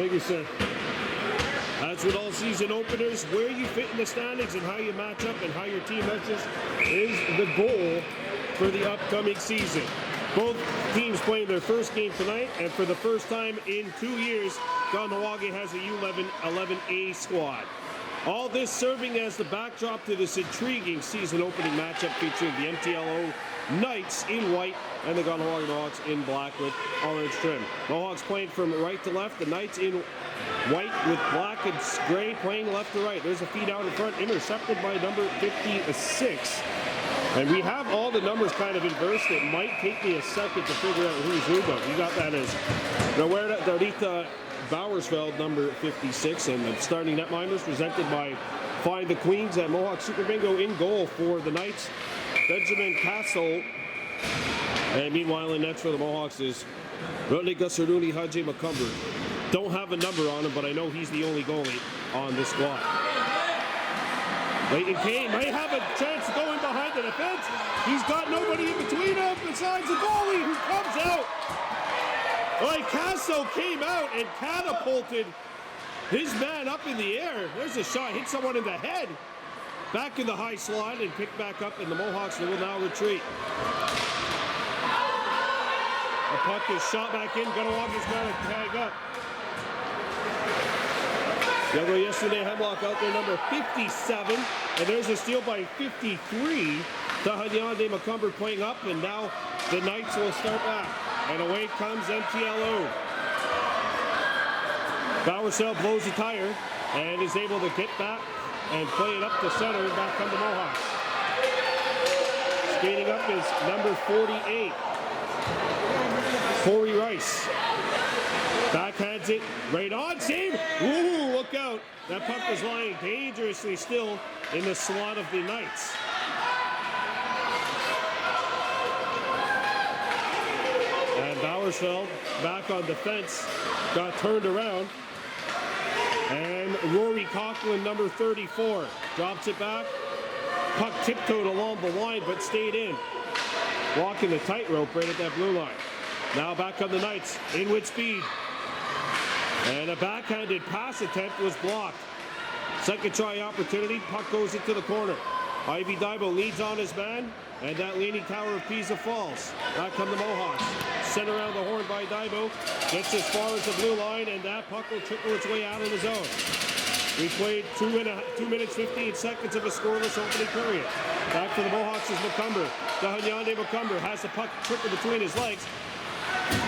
Thank you, sir. As with all season openers, where you fit in the standings and how you match up and how your team matches is the goal for the upcoming season. Both teams playing their first game tonight, and for the first time in 2 years, Kahnawake has a U-11 squad. All this serving as the backdrop to this intriguing season opening matchup featuring the MTLO Knights in white and the Kahnawake Mohawks in black with orange trim. Mohawks playing from right to left, the Knights in white with black and gray playing left to right. There's a feed out in front, intercepted by number 56. And we have all the numbers kind of inversed. It might take me a second to figure out who's who, but we got that as Narita Bowersfeld, number 56, and the starting netminders presented by Find the Queens at Mohawk Super Bingo. In goal for the Knights, Benjamin Castle. And meanwhile, in next for the Mohawks is Rodney Gusaruni Haji Macumber. Don't have a number on him, but I know he's the only goalie on this squad. Leighton Kane might have a chance of going behind the defense. He's got nobody in between him besides the goalie who comes out. Like Casso came out and catapulted his man up in the air. There's a shot, hit someone in the head. Back in the high slot and picked back up, and the Mohawks will now retreat. The puck is shot back in. Kahnawake got to tag up. They'll go yesterday, Hemlock out there, number 57. And there's a steal by 53. Tahanyande Macumber playing up, and now the Knights will start back. And away comes MTLO. Bowersfeld blows the tire and is able to get back and play it up to center. Back come the Mohawks. Skating up is number 48. Corey Rice. Backhands it, right on, save! Ooh, look out! That puck was lying dangerously still in the slot of the Knights. And Bowersfeld back on defense, got turned around. And Rory Coughlin, number 34, drops it back. Puck tiptoed along the line, but stayed in. Walking the tightrope right at that blue line. Now back on the Knights, in with speed. And a backhanded pass attempt was blocked. Second try opportunity, puck goes into the corner. Ivy Daibo leads on his man, and that leaning tower of Pisa falls. Back come the Mohawks. Sent around the horn by Daibo. Gets as far as the blue line, and that puck will trickle its way out of the zone. We played 2 minutes, 15 seconds of a scoreless opening period. Back for the Mohawks is Macumber. Tahanyande Macumber has the puck trickle between his legs.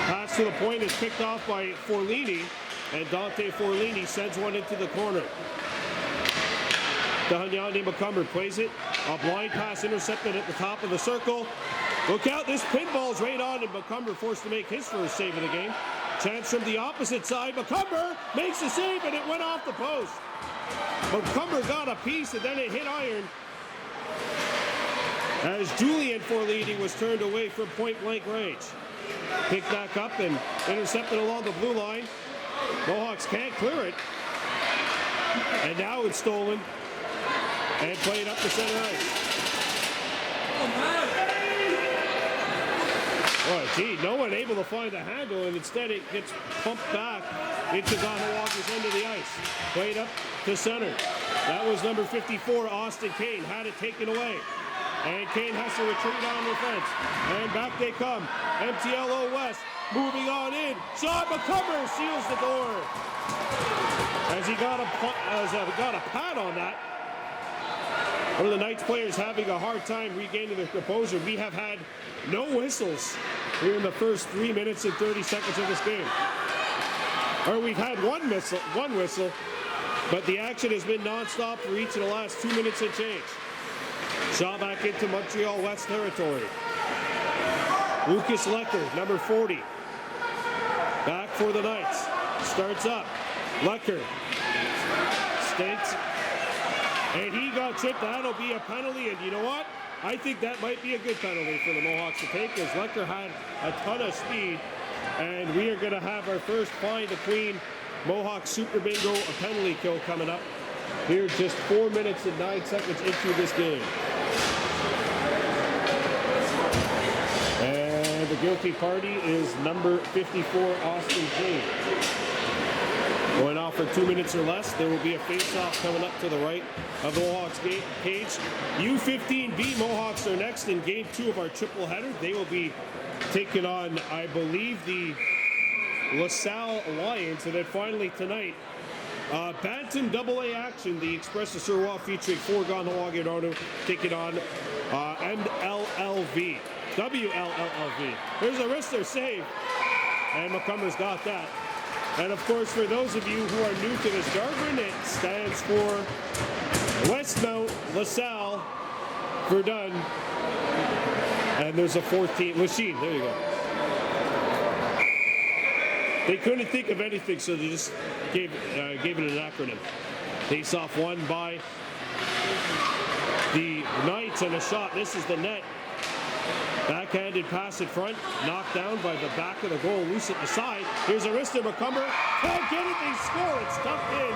Pass to the point is picked off by Forlini, and Dante Forlini sends one into the corner. Tahanyande Macumber plays it. A blind pass intercepted at the top of the circle. Look out, this pinball's right on, and Macumber forced to make his first save of the game. Chance from the opposite side. Macumber makes the save, and it went off the post. Macumber got a piece, and then it hit iron. As Julian Forlini was turned away from point-blank range. Picked back up and intercepted along the blue line. Mohawks can't clear it. And now it's stolen and played up the center ice. Oh, gee, no one able to find the handle, and instead it gets pumped back into Kahnawake's end of the ice. Played up to center. That was number 54, Austin Kane, had it taken away. And Kane has to retreat on defense. And back they come. MTLO West moving on in. Sean Macumber seals the door. As he got a pad on that. One of the Knights players having a hard time regaining their composure. We have had no whistles here in the first 3 minutes and 30 seconds of this game. Or we've had one whistle, but the action has been nonstop for each of the last 2 minutes and change. Shot back into Montreal West territory. Lucas Lecker, number 40. Back for the Knights. Starts up. Lecker. Stakes. And he got tripped. That'll be a penalty. And you know what? I think that might be a good penalty for the Mohawks to take, as Lecker had a ton of speed. And we are going to have our first Find the Queen Mohawk Super Bingo, a penalty kill coming up. Here just 4 minutes and 9 seconds into this game. And the guilty party is number 54, Austin Kane. Going off for 2 minutes or less. There will be a face-off coming up to the right of the Mohawks cage. U-15B Mohawks are next in game 2 of our triple header. They will be taking on, I believe, the LaSalle Lions. And then finally tonight, Bantam AA action, the Express de Surwa featuring 4 Kahnawake Arno taking on MLLV. WLLV. There's a wrister save. And Macomber's got that. And of course, for those of you who are new to this jargon, it stands for Westmount, LaSalle, Verdun, and there's a 14, Lachine, there you go. They couldn't think of anything, so they just gave it an acronym. Face off won by the Knights, and a shot. This is the net. Backhanded pass in front, knocked down by the back of the goal, loose at the side. Here's a wrister, Macomber. Can't get it, they score. It's tucked in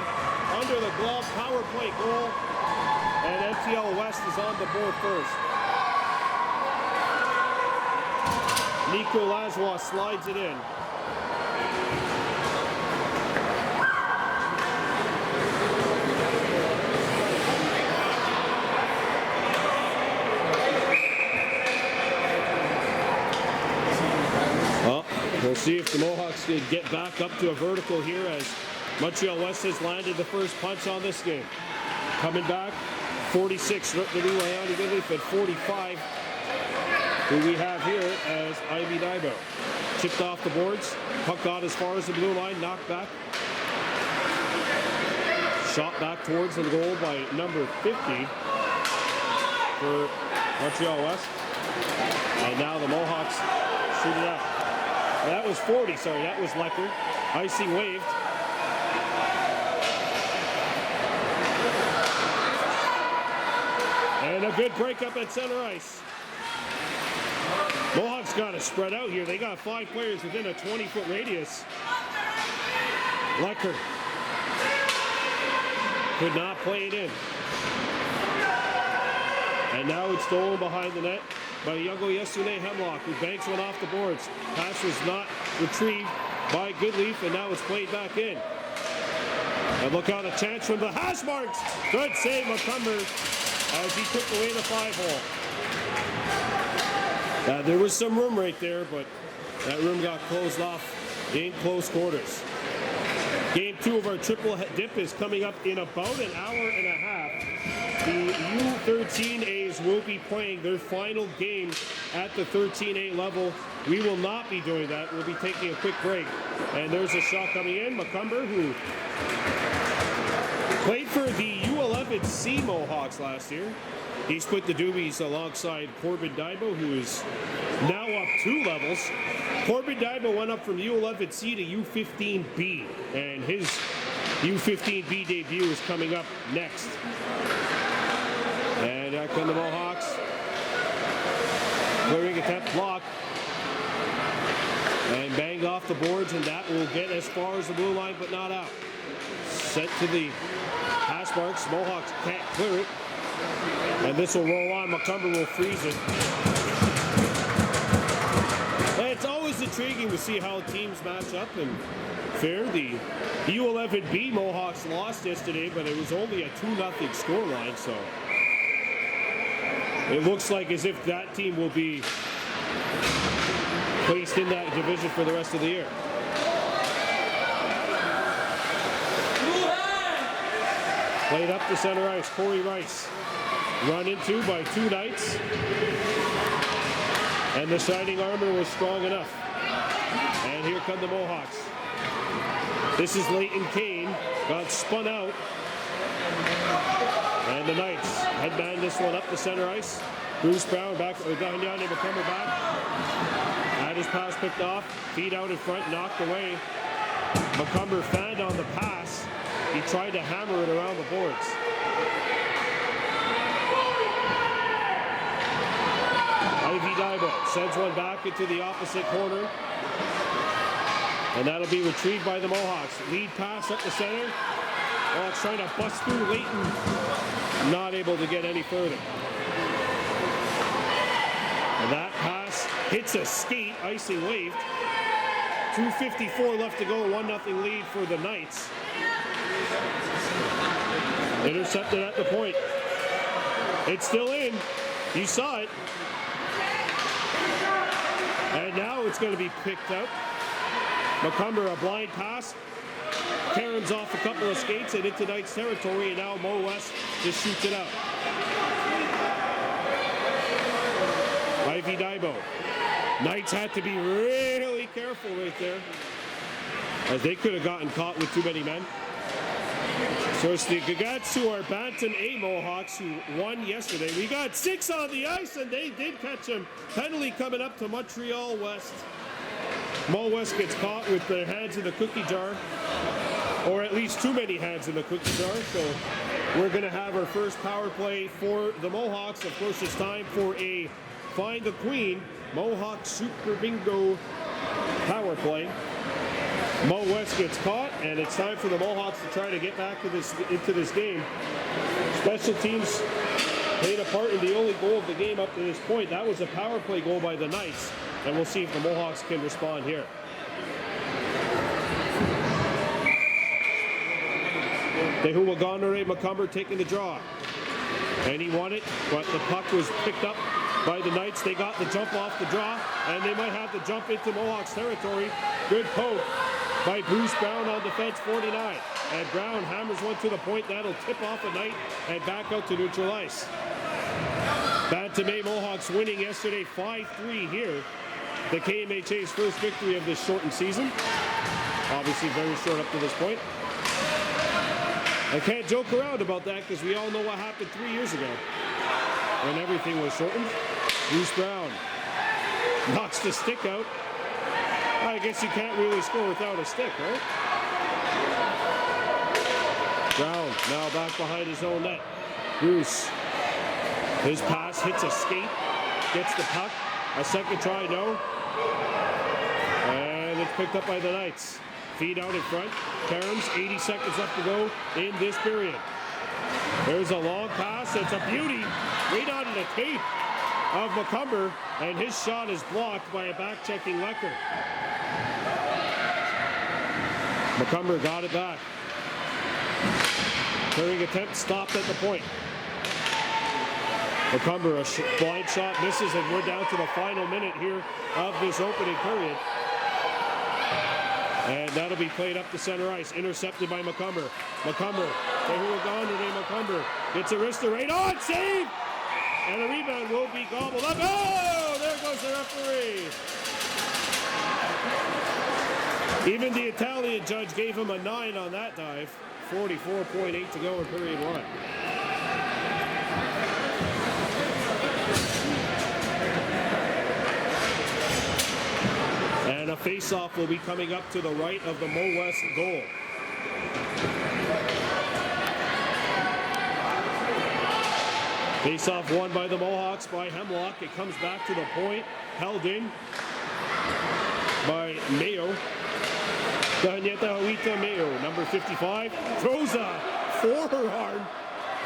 under the glove, power play goal. And MTL West is on the board first. Nico Lajoie slides it in. We'll see if the Mohawks can get back up to a vertical here as Montreal West has landed the first punch on this game. Coming back, 46, Leoni Goodleaf at 45, who we have here as Ivy Daibo. Chipped off the boards, puck got as far as the blue line, knocked back. Shot back towards the goal by number 50 for Montreal West. And now the Mohawks shoot it up. That was 40, sorry, that was Lecker. Icing waved. And a good breakup at center ice. Mohawks got to spread out here. They got 5 players within a 20-foot radius. Lecker could not play it in. And now it's stolen behind the net by Yungo Yesune Hemlock, who banks one off the boards. Pass was not retrieved by Goodleaf, and now it's played back in. And look out, a chance from the hash marks. Good save, Macomber, as he took away the 5-hole. There was some room right there, but that room got closed off in close quarters. Game 2 of our triple dip is coming up in about an hour and a half. The U13As will be playing their final game at the 13A level. We will not be doing that. We'll be taking a quick break. And there's a shot coming in. Macomber, who played for the U-11C Mohawks last year. He split the doobies alongside Corbin Daibo, who is now up 2 levels. Corbin Daibo went up from U-11C to U-15B, and his U-15B debut is coming up next. And out come the Mohawks. Clearing attempt block. And banged off the boards, and that will get as far as the blue line, but not out. Sent to the hash marks. Mohawks can't clear it. And this will roll on. Macomber will freeze it. And it's always intriguing to see how teams match up. And fair, the U-11B Mohawks lost yesterday, but it was only a 2-0 scoreline, so it looks like as if that team will be placed in that division for the rest of the year. Played up the center ice, Corey Rice. Run into by 2 Knights. And the Shining Armor was strong enough. And here come the Mohawks. This is Leighton Kane. Got spun out. And the Knights headband this one up the center ice. Bruce Brown back, Danyane Macomber back. Had his pass picked off. Feet out in front, knocked away. Macomber fanned on the pass. He tried to hammer it around the boards. Ivy Daibo sends one back into the opposite corner. And that'll be retrieved by the Mohawks. Lead pass up the center. Mohawks trying to bust through Leighton. Not able to get any further. And that pass hits a skate, icing waved. 2:54 left to go, 1-0 lead for the Knights. Intercepted at the point. It's still in. You saw it. And now it's going to be picked up. Macomber, a blind pass. Caroms off a couple of skates and into Knights territory, and now Mo West just shoots it out. Ivy Daibo. Knights had to be really careful right there, as they could have gotten caught with too many men. So it's the Gagatsu, our Bantam A Mohawks, who won yesterday. We got 6 on the ice, and they did catch him. Penalty coming up to Montreal West. Mo West gets caught with their hands in the cookie jar, or at least too many hands in the cookie jar. So we're going to have our first power play for the Mohawks. Of course, it's time for a Find the Queen Mohawk Super Bingo power play. Mo West gets caught, and it's time for the Mohawks to try to get back to into this game. Special teams played a part in the only goal of the game up to this point. That was a power play goal by the Knights, and we'll see if the Mohawks can respond here. Tehuaganere Macomber taking the draw, and he won it, but the puck was picked up by the Knights. They got the jump off the draw, and they might have the jump into Mohawks territory. Good poke by Bruce Brown on defense, 49. And Brown hammers one to the point. That'll tip off a Knight and back out to neutral ice. Bantam A Mohawks winning yesterday 5-3 here. The KMHA's first victory of this shortened season. Obviously very short up to this point. I can't joke around about that because we all know what happened 3 years ago when everything was shortened. Bruce Brown knocks the stick out. I guess you can't really score without a stick, right? Brown now back behind his own net. Bruce, his pass hits a skate, gets the puck. A second try, no. And it's picked up by the Knights. Feed out in front. Caroms, 80 seconds left to go in this period. There's a long pass. It's a beauty. Right onto the tape of Macomber, and his shot is blocked by a back-checking Lecker. Macomber got it back. Clearing attempt stopped at the point. Macomber, a blind shot misses, and we're down to the final minute here of this opening period. And that'll be played up to center ice. Intercepted by Macomber. Macomber, Tehuaganere Macomber gets a wrister right on, save! And the rebound will be gobbled up. Oh, there goes the referee. Even the Italian judge gave him a 9 on that dive. 44.8 to go in period 1. And a face-off will be coming up to the right of the Mo West goal. Face-off won by the Mohawks by Hemlock. It comes back to the point, held in by Mayo. Danyeta Huita Mayo, number 55, throws a forearm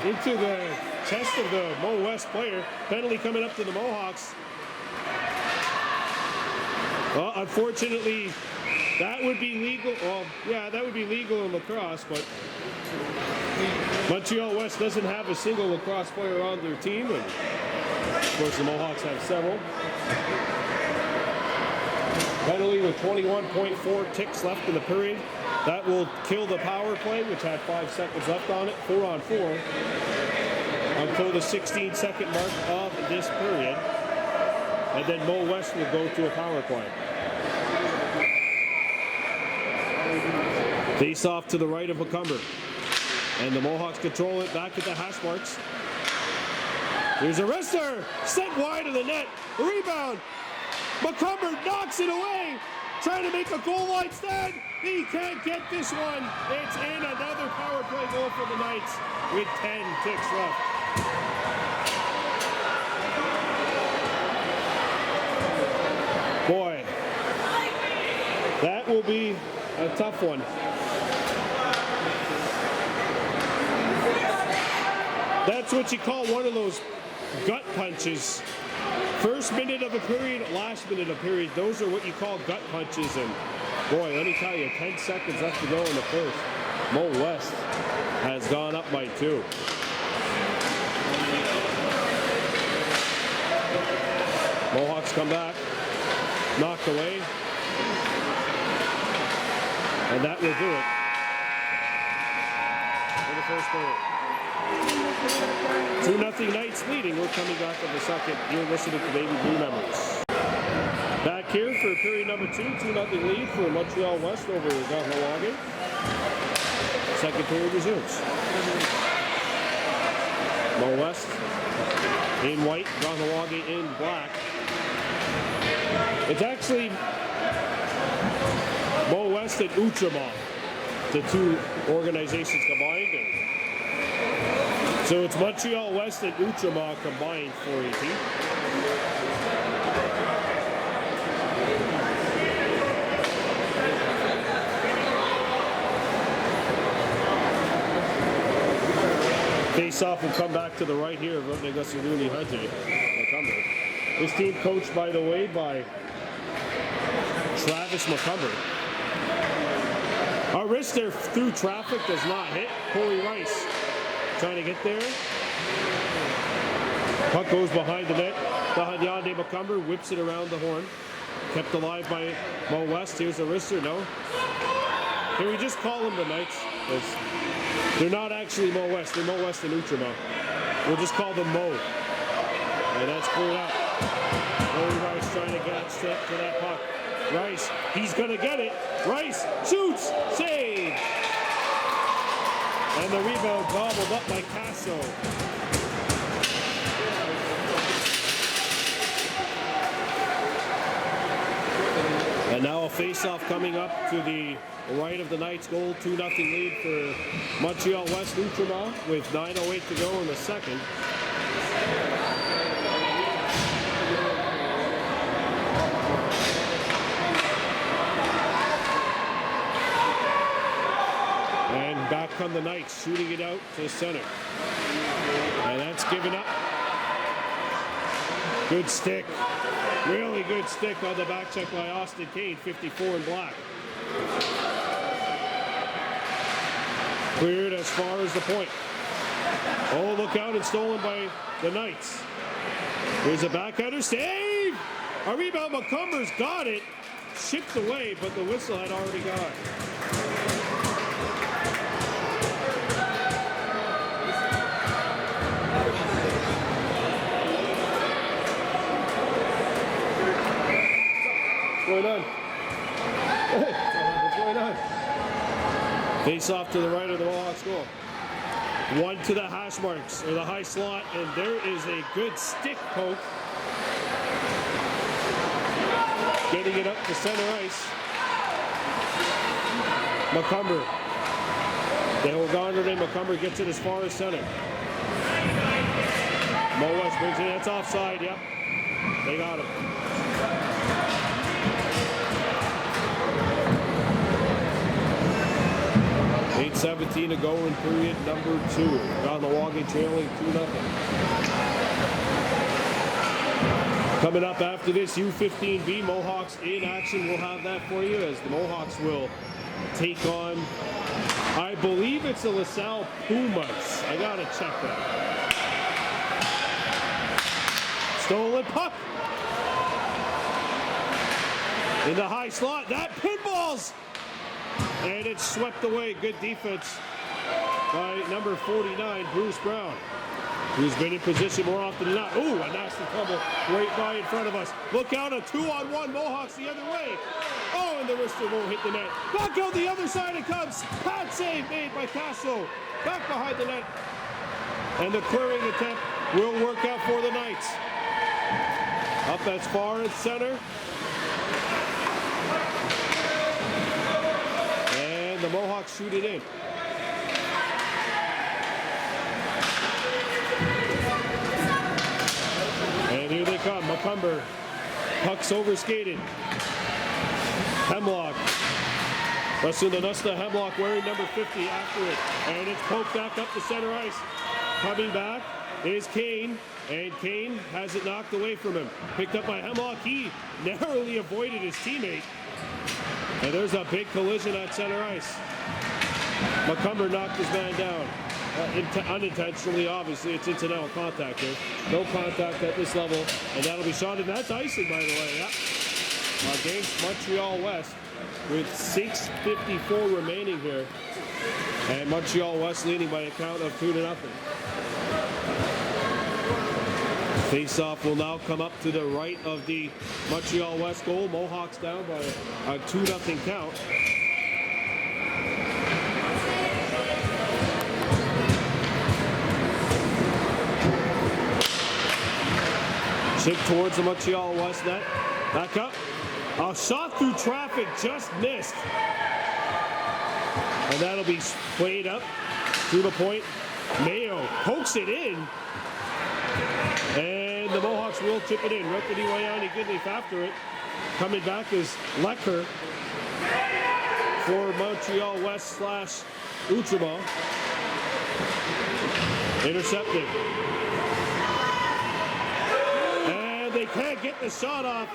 into the chest of the Mo West player. Penalty coming up to the Mohawks. Well, unfortunately, that would be legal. Well, yeah, that would be legal in lacrosse, but Montreal West doesn't have a single lacrosse player on their team, and of course the Mohawks have several. Penalty with 21.4 ticks left in the period. That will kill the power play, which had 5 seconds left on it, 4-on-4, until the 16-second mark of this period. And then Mo West will go to a power play. Face off to the right of Macomber. And the Mohawks control it back at the hash marks. Here's a wrister, sent wide of the net. Rebound. Macomber knocks it away, trying to make a goal line stand. He can't get this one. It's in, another power play goal for the Knights with 10 ticks left. Boy, that will be a tough one. That's what you call one of those gut punches. First minute of a period, last minute of a period, those are what you call gut punches. And Boy, let me tell you, 10 seconds left to go in the first. Mo West has gone up by 2. Mohawks come back, knocked away, and that will do it for the first period. 2-0 Knights leading. We're coming back on the second. You're listening to Baby Blue Memories. Back here for period number 2, 2-0 lead for Montreal West over Kahnawake. Second period resumes. Mo West in white, Kahnawake in black. It's actually Mo West and Utrama, the two organizations combined. So it's Montreal West and Utrama combined for a team. Face-off will come back to the right here of Negasiruni Hunter. This team coached, by the way, by Travis McCumber. Our wrist there through traffic does not hit. Corey Rice trying to get there. Puck goes behind the net. Dahanyande McCumber whips it around the horn. Kept alive by Mo West. Here's the wrister. No. Can we just call them the Knights? They're not actually Mo West. They're Mo West and Utrama. We'll just call them Mo. And that's cleared out. Corey Rice trying to get to that puck. Rice, he's going to get it. Rice shoots, save. And the rebound gobbled up by Casso. And now a face-off coming up to the right of the Knights' goal. 2-0 lead for Montreal West Utrama with 9:08 to go in the second. And back come the Knights, shooting it out to the center. And that's given up. Good stick. Really good stick on the back check by Austin Kane, 54 in black. Cleared as far as the point. Oh, look out, it's stolen by the Knights. Here's a backhander, save! A rebound, McCumber's got it. Shipped away, but the whistle had already gone. What's going on? What's going on? Face off to the right of the Mohawks goal. One to the hash marks, or the high slot, and there is a good stick poke. Getting it up to center ice. McCumber. They hold on to it. McCumber gets it as far as center. Mo West brings it in. It's offside, yep. They got him. 8:17 to go in period number 2. Kahnawake trailing 2-0. Coming up after this, U15B Mohawks in action. We'll have that for you as the Mohawks will take on, I believe it's the LaSalle Pumas. I gotta check that. Stolen puck. In the high slot, that pinballs! And it's swept away. Good defense by number 49, Bruce Brown, who's been in position more often than not. Ooh, a nasty fumble right by in front of us. Look out, a 2-on-1 Mohawks the other way. Oh, and the wrister won't hit the net. Back out the other side it comes. Pad save made by Casso. Back behind the net. And the clearing attempt will work out for the Knights. Up as far as center. The Mohawks shoot it in. And here they come. McCumber. Puck's overskated. Hemlock. Rasundanasta Hemlock wearing number 50 after it. And it's poked back up to center ice. Coming back is Kane. And Kane has it knocked away from him. Picked up by Hemlock. He narrowly avoided his teammate. And there's a big collision at center ice. McCumber knocked his man down. Unintentionally, obviously. It's incidental contact here. No contact at this level. And that'll be shot. And that's icing, by the way. Yeah. Against Montreal West with 6:54 remaining here. And Montreal West leading by a count of 2-0. Face-off will now come up to the right of the Montreal West goal. Mohawks down by a 2-0 count. Chip towards the Montreal West net. Back up. A shot through traffic just missed. And that'll be played up to the point. Mayo pokes it in. And the Mohawks will chip it in. Rekadi Wayani Goodleaf after it. Coming back is Lecker for Montreal West / Outremer. Intercepted. And they can't get the shot off.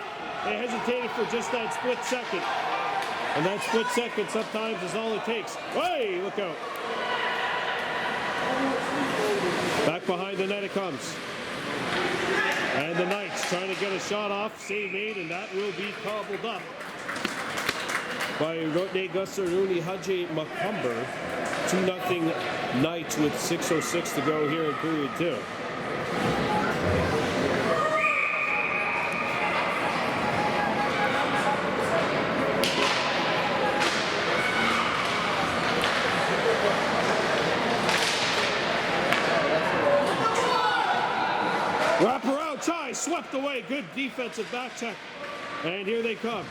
They hesitated for just that split second. And that split second sometimes is all it takes. Hey, look out. Back behind the net it comes. And the Knights trying to get a shot off. Save made, and that will be cobbled up by Rotne Gusser Rooney Haji McCumber. 2-0 Knights with 6:06 to go here in period 2. Wraparound try, swept away. Good defensive back check. And here they come.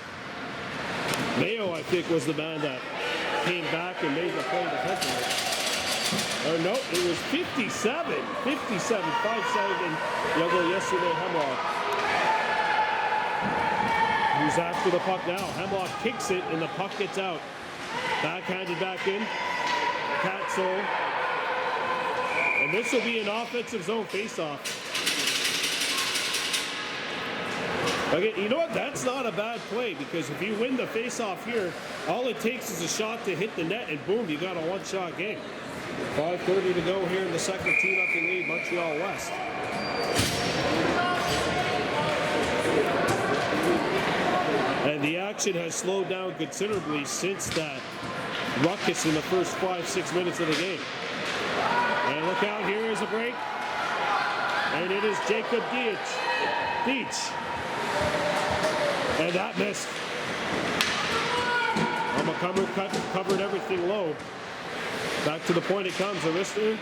Mayo, I think, was the man that came back and made the play defensively. Or no, it was 57. 5-7. Younger yesterday, Hemlock. Who's after the puck now? Hemlock kicks it and the puck gets out. Backhanded back in. Katzel. And this will be an offensive zone faceoff. Again, you know what? That's not a bad play because if you win the face-off here, all it takes is a shot to hit the net and boom, you got a one-shot game. 5:30 to go here in the second, 2-0 lead, Montreal West. And the action has slowed down considerably since that ruckus in the first 5-6 minutes of the game. And look out, here is a break. And it is Jacob Dietz. And that missed. McCumber covered everything low. Back to the point it comes. A wrister.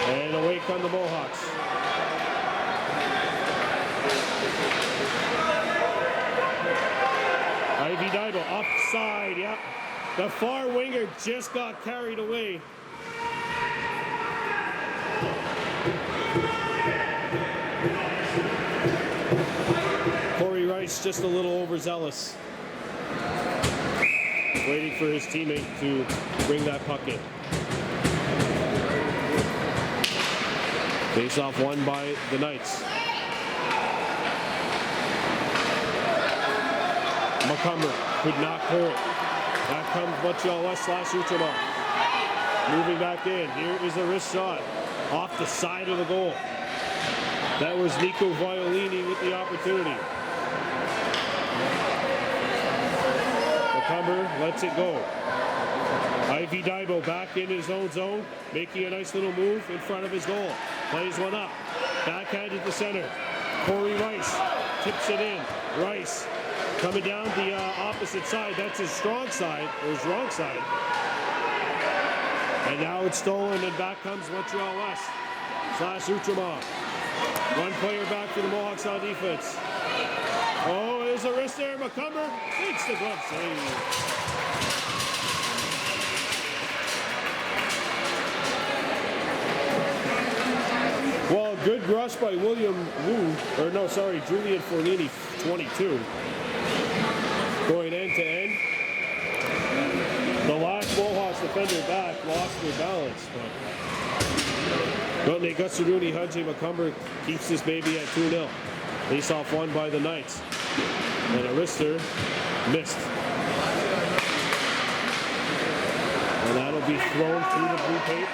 And away come the Mohawks. Ivy Daibo offside. Yep. The far winger just got carried away. Corey Rice just a little overzealous. Waiting for his teammate to bring that puck in. Face off won by the Knights. McCumber could not clear it. Back comes Montreal West / Outremer. Moving back in. Here is a wrist shot off the side of the goal. That was Nico Violini with the opportunity. McCumber lets it go. Ivy Daibo back in his own zone, making a nice little move in front of his goal. Plays one up. Backhanded to center. Corey Rice tips it in. Rice coming down the opposite side. That's his strong side, or his wrong side. And now it's stolen, and back comes Montreal West / Outremer. One player back for the Mohawks on defense. Oh, there's a wrist there. McCumber makes the glove save. Well, good rush by Julian Fornini, 22. Going end to end. The last Mohawks defender back lost their balance, but Gusaruni Hudge Macomber keeps this baby at 2-0. Face off won by the Knights. And Arister missed. And that'll be thrown through the blue tape.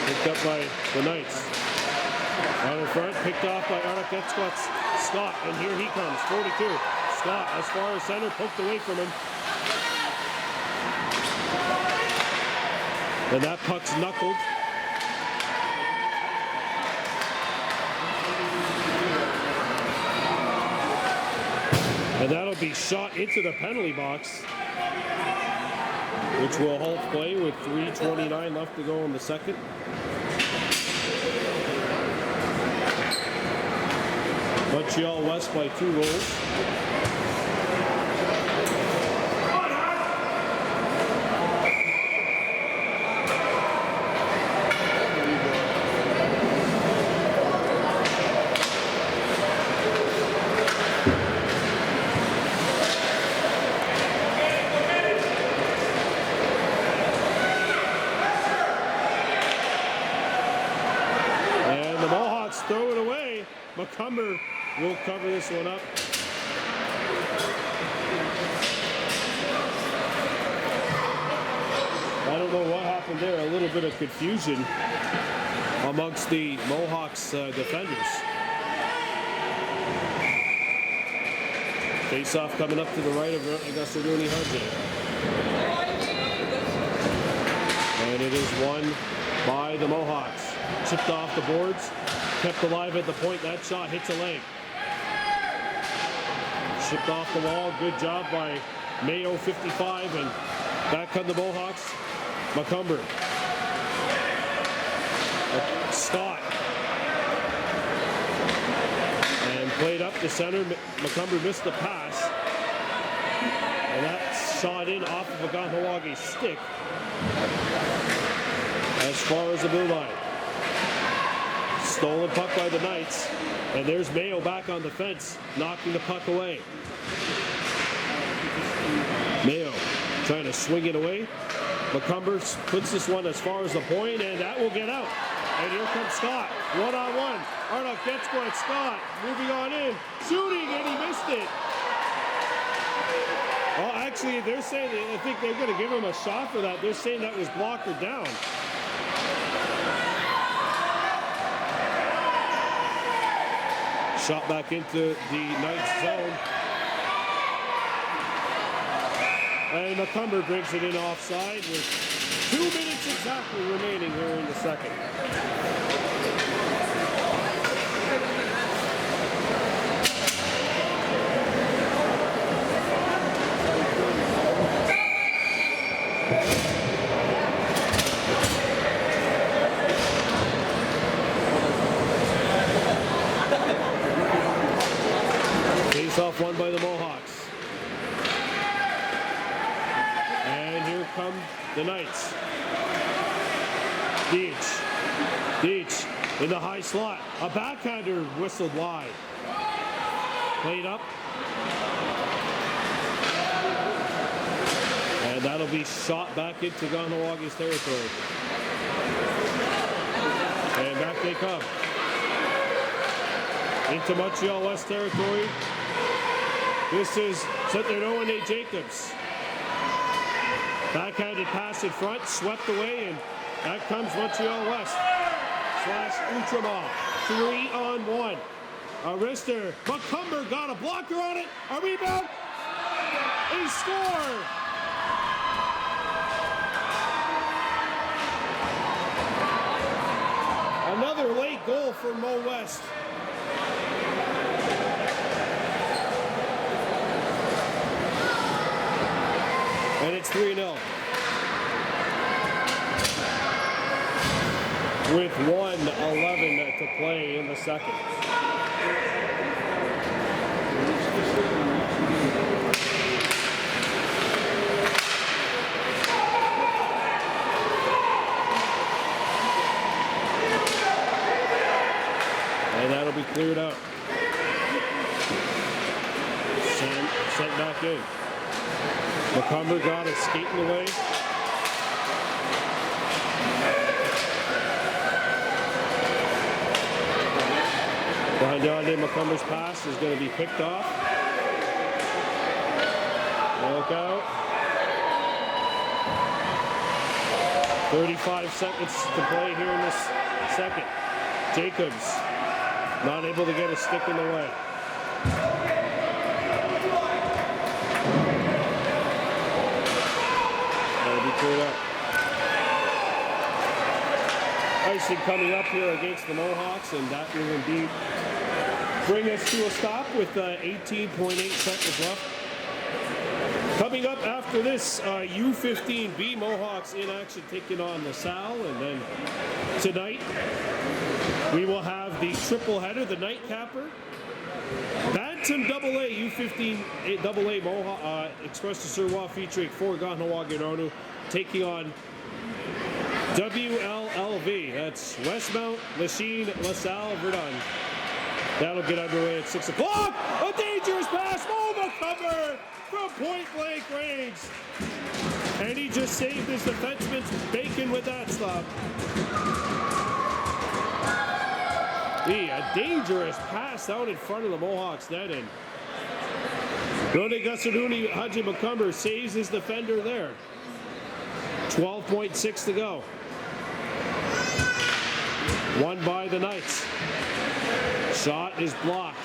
Picked up by the Knights. Out in front, picked off by Arnold Scott. And here he comes, 42. Scott, as far as center, poked away from him. And that puck's knuckled. And that'll be shot into the penalty box, which will halt play with 3:29 left to go in the second. Montreal West by 2 goals. Throw it away. Macomber will cover this one up. I don't know what happened there. A little bit of confusion amongst the Mohawks defenders. Face-off coming up to the right of Gusaruni Hudge. And it is won by the Mohawks. Chipped off the boards. Kept alive at the point. That shot hits a leg. Shipped off the wall. Good job by Mayo, 55. And back come the Mohawks. Macomber. Scott. And played up the center. Macomber missed the pass. And that shot in off of a Kahnawake stick. As far as the blue line. Stolen puck by the Knights, and there's Mayo back on the fence, knocking the puck away. Mayo trying to swing it away. Macomber puts this one as far as the point, and that will get out. And here comes Scott, one-on-one. Arnold gets going. Scott moving on in, shooting, and he missed it. Well, actually, they're saying, I think they're going to give him a shot for that. They're saying that was blocked or down. Shot back into the Knights zone. And Macomber brings it in offside with 2 minutes exactly remaining here in the second. Off one by the Mohawks. And here come the Knights. Deach in the high slot. A backhander whistled wide. Played up. And that'll be shot back into Kahnawake's territory. And back they come. Into Montreal West territory. This is center Owen A. Jacobs. Backhanded pass in front, swept away, and that comes Montreal West. / Ultramar. 3-on-1. Arister. Macomber got a blocker on it. A rebound. A score. Another late goal for Mo West. And it's 3-0. With 1:11 to play in the second. And that'll be cleared out. Sent back in. Macomber got it, skating away. Hyundai McCumber's pass is going to be picked off. Look out. 35 seconds to play here in this second. Jacobs not able to get a stick in the way. That'll be cleared up. Icing coming up here against the Mohawks, and that will indeed bring us to a stop with 18.8 seconds left. Coming up after this, U-15B Mohawks in action taking on LaSalle, and then tonight we will have the triple header, the nightcapper. Bantam AA, U-15 AA Mohawk Express de Surwa featuring 4 Kahnawake and Arnu taking on WLLV. That's Westmount, Lachine, LaSalle, Verdun. That'll get underway at 6 o'clock. A dangerous pass. McCumber from point blank range. And he just saved his defenseman's bacon with that stop. A dangerous pass out in front of the Mohawks net, and Rode Gasaruni Haji McCumber saves his defender there. 12.6 to go. Won by the Knights. Shot is blocked.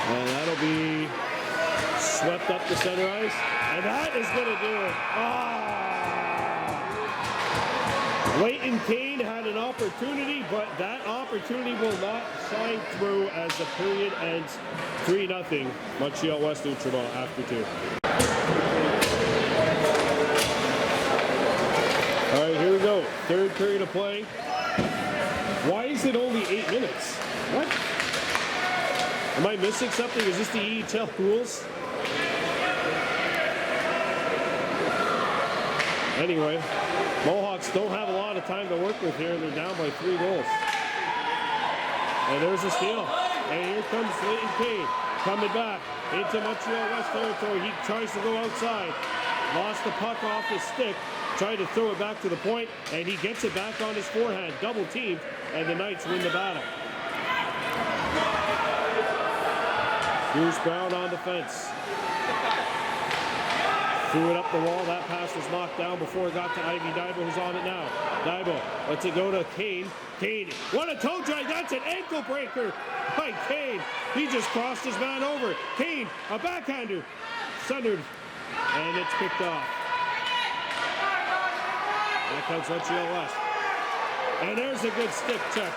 And that'll be swept up the center ice. And that is going to do it. Leighton Kane had an opportunity, but that opportunity will not shine through as the period ends 3-0. Montreal West Outremont after 2. All right, here we go. Third period of play. Why is it only 8 minutes? What? Am I missing something? Is this the EHL rules? Anyway, Mohawks don't have a lot of time to work with here. They're down by 3 goals. And there's a steal. And here comes Leighton Kane coming back into Montreal West territory. He tries to go outside. Lost the puck off his stick. Tried to throw it back to the point, and he gets it back on his forehand. Double teamed, and the Knights win the battle. Bruce Brown on defense. Threw it up the wall. That pass was knocked down before it got to Ivy Daibo, who's on it now. Daibo lets it go to Kane. Kane, what a toe drag. That's an ankle breaker by Kane. He just crossed his man over. Kane, a backhander. Centered, and it's picked off. Here comes Montreal West. And there's a good stick check.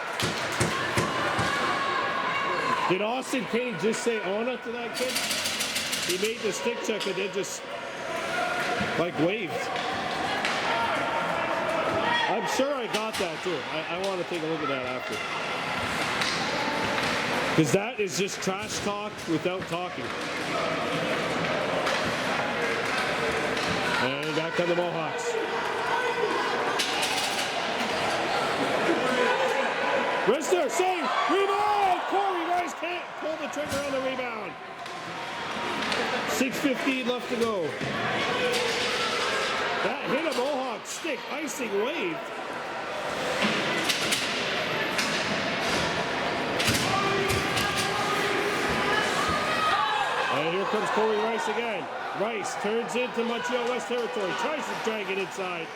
Did Austin Kane just say "Ona" to that kid? He made the stick check and then just like waved. I'm sure I got that too. I want to take a look at that after. Because that is just trash talk without talking. And back come the Mohawks. Wrister, save, rebound! Corey Rice can't pull the trigger on the rebound. 6:15 left to go. That hit a Mohawk stick, icing waved. And here comes Corey Rice again. Rice turns into Montreal West territory, tries to drag it inside,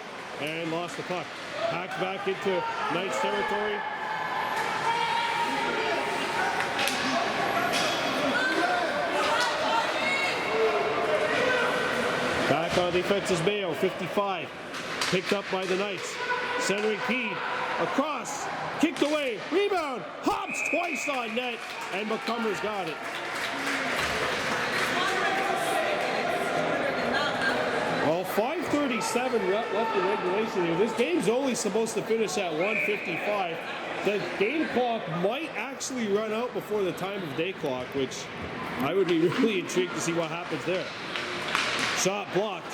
and lost the puck. Hacked back into Knights territory. Back on defense is Mayo, 55. Picked up by the Knights. Centering Peed. Across. Kicked away. Rebound. Hops twice on net. And McCumber's got it. Well, 5:37 left in regulation here. This game's only supposed to finish at 1:55. The game clock might actually run out before the time of day clock, which I would be really intrigued to see what happens there. Shot blocked.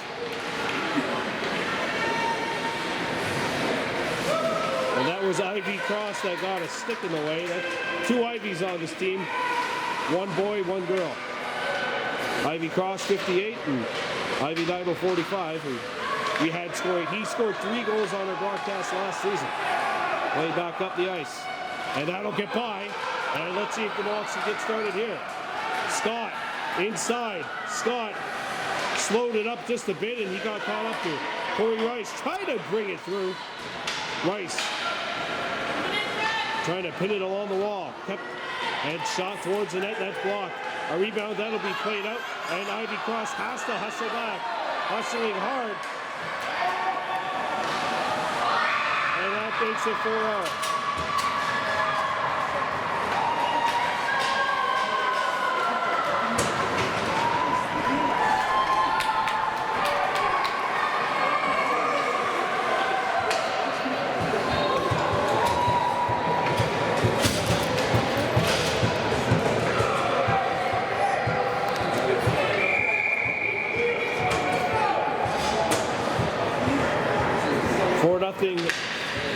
And that was Ivy Cross that got a stick in the way. That's 2 Ivies on this team. 1 boy, 1 girl. Ivy Cross, 58, and Ivy Daibo, 45. And we had scoring. He scored 3 goals on our broadcast last season. Way back up the ice. And that'll get by. And let's see if the Mohawks can get started here. Scott inside. Scott slowed it up just a bit and he got caught up to it. Corey Rice trying to bring it through. Rice trying to pin it along the wall. Kept and shot towards the net. That's blocked. A rebound that'll be played out. And Ivy Cross has to hustle back. Hustling hard. And that makes it 4-0.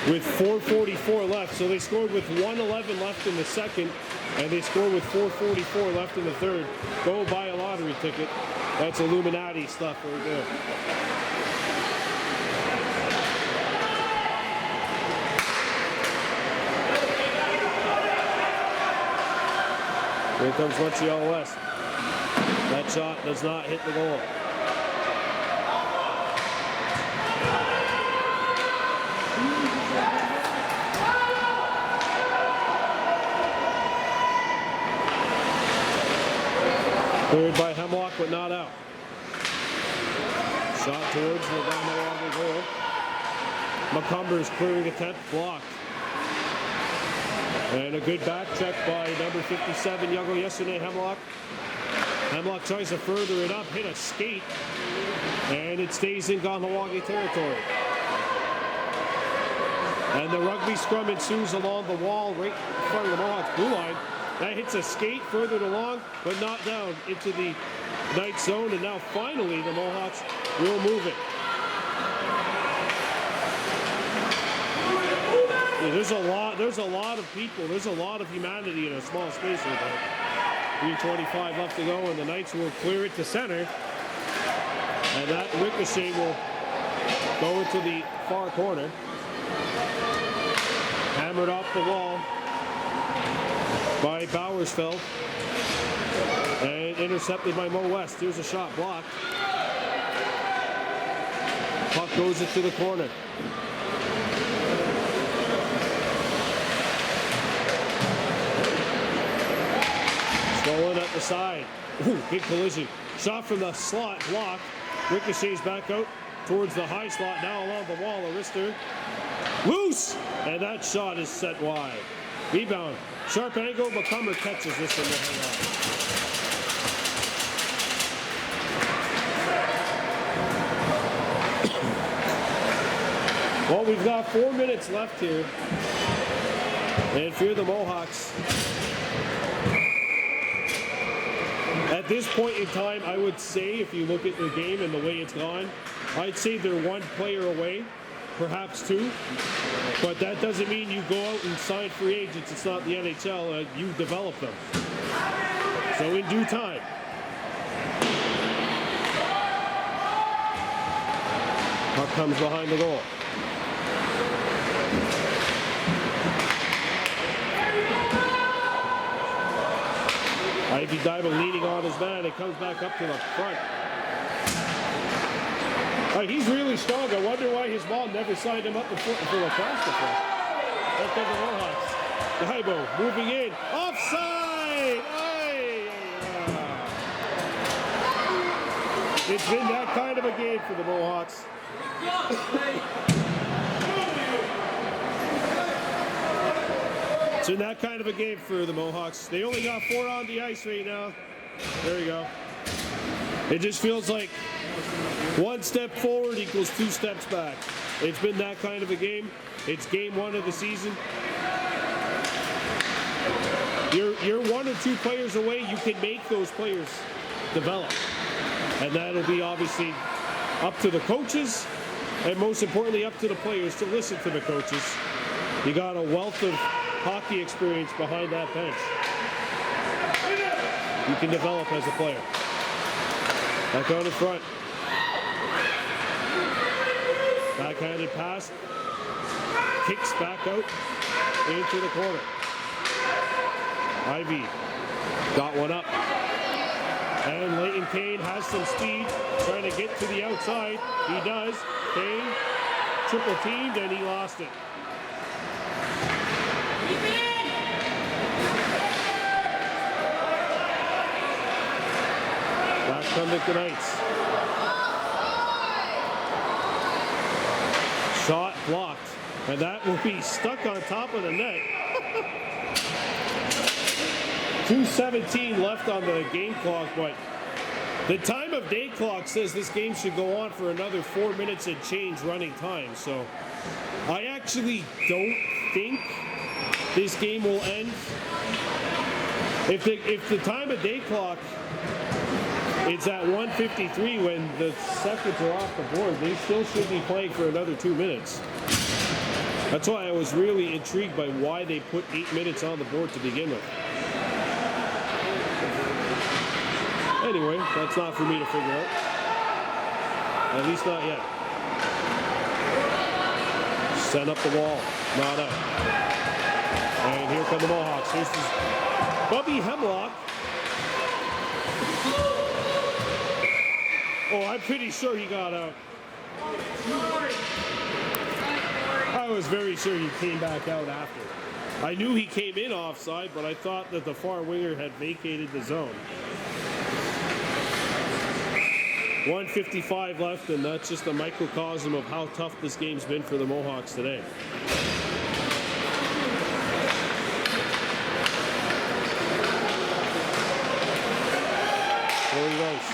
With 4:44 left, so they scored with 1:11 left in the second, and they scored with 4:44 left in the third. Go buy a lottery ticket. That's Illuminati stuff right there. Here comes Montreal West. That shot does not hit the goal. Cleared by Hemlock, but not out. Shot towards the Kahnawake goal. McCumber's clearing attempt, blocked. And a good back check by number 57, Yuggo yesterday, Hemlock. Hemlock tries to further it up, hit a skate, and it stays in Kahnawake territory. And the rugby scrum ensues along the wall right in front of the Mohawks blue line. That hits a skate further along, but not down into the night zone. And now finally the Mohawks will move it. Yeah, there's a lot of people. There's a lot of humanity in a small space right there. 3:25 left to go, and the Knights will clear it to center. And that ricochet will go into the far corner. Hammered off the wall by Bowersfeld and intercepted by Mo West. Here's a shot blocked. Puck goes into the corner. Stolen at the side. Ooh, big collision. Shot from the slot, blocked. Ricochets back out towards the high slot. Now along the wall, Arister. Loose! And that shot is set wide. Rebound. Sharp angle, McCumber catches this one. Well, we've got 4 minutes left here. And if you're the Mohawks, at this point in time, I would say, if you look at the game and the way it's gone, I'd say they're 1 player away, perhaps 2. But that doesn't mean you go out and sign free agents. It's not the NHL. You develop them. So in due time. Puck comes behind the goal. Ivy Diamond leaning on his man. It comes back up to the front. He's really strong. I wonder why his mom never signed him up for lacrosse before. That's the Mohawks. Daibo moving in. Offside! It's been that kind of a game for the Mohawks. It's been that kind of a game for the Mohawks. They only got 4 on the ice right now. There we go. It just feels like 1 step forward equals 2 steps back. It's been that kind of a game. It's game 1 of the season. You're 1 or 2 players away. You can make those players develop. And that'll be obviously up to the coaches and most importantly up to the players to listen to the coaches. You got a wealth of hockey experience behind that bench. You can develop as a player. Back out in front. Backhanded pass. Kicks back out into the corner. Ivy got one up. And Leighton Kane has some speed, trying to get to the outside. He does. Kane triple teamed and he lost it. Back come the Knights. Shot blocked. And that will be stuck on top of the net. 2:17 left on the game clock, but the time of day clock says this game should go on for another 4 minutes and change running time. So I actually don't think this game will end. If the time of day clock it's at 1:53 when the seconds are off the board, they still should be playing for another 2 minutes. That's why I was really intrigued by why they put 8 minutes on the board to begin with. Anyway, that's not for me to figure out. At least not yet. Send up the wall. Not up. And here come the Mohawks. Here's this Bubby Hemlock. Oh, I'm pretty sure he got out. I was very sure he came back out after. I knew he came in offside, but I thought that the far winger had vacated the zone. 1:55 left, and that's just a microcosm of how tough this game's been for the Mohawks today. There he goes.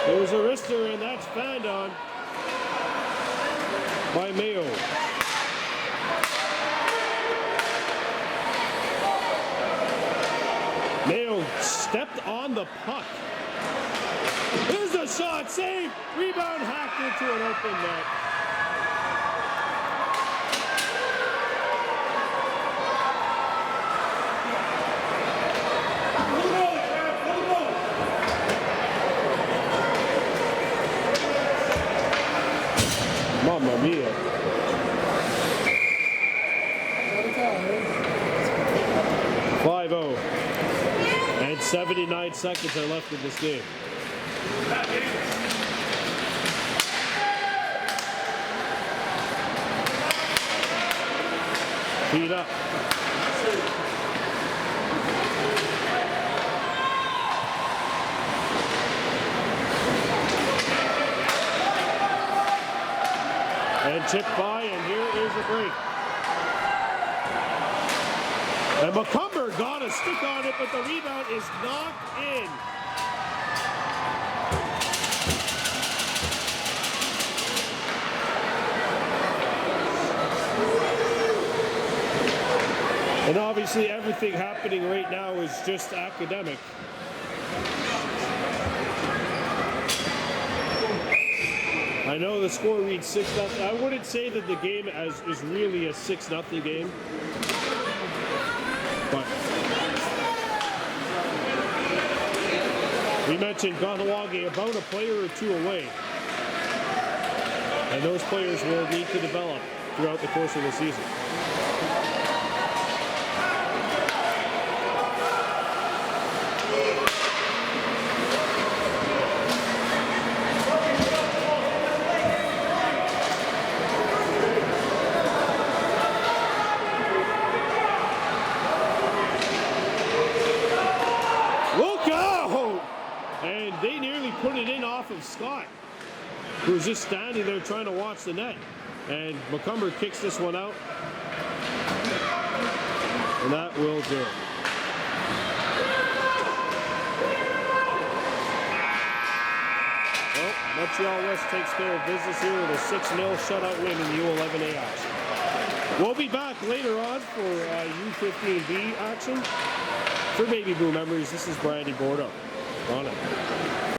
There's a wrister, and that's fanned on by Mayo. Mayo stepped on the puck. There's the shot, save, rebound hacked into an open net. Mamma mia. 5-0. And 79 seconds are left in this game. Feed up. And chip by, and here is a break. And McCumber got a stick on it, but the rebound is knocked in. And obviously everything happening right now is just academic. I know the score reads 6-0. I wouldn't say that the game is really a 6-0 game. But we mentioned Kahnawake about a player or two away. And those players will need to develop throughout the course of the season. They nearly put it in off of Scott, who was just standing there trying to watch the net. And McCumber kicks this one out. And that will do it. Well, Montreal West takes care of business here with a 6-0 shutout win in the U-11A action. We'll be back later on for U15B action. For Baby Blue Memories, this is Brandy Bordeaux. On it.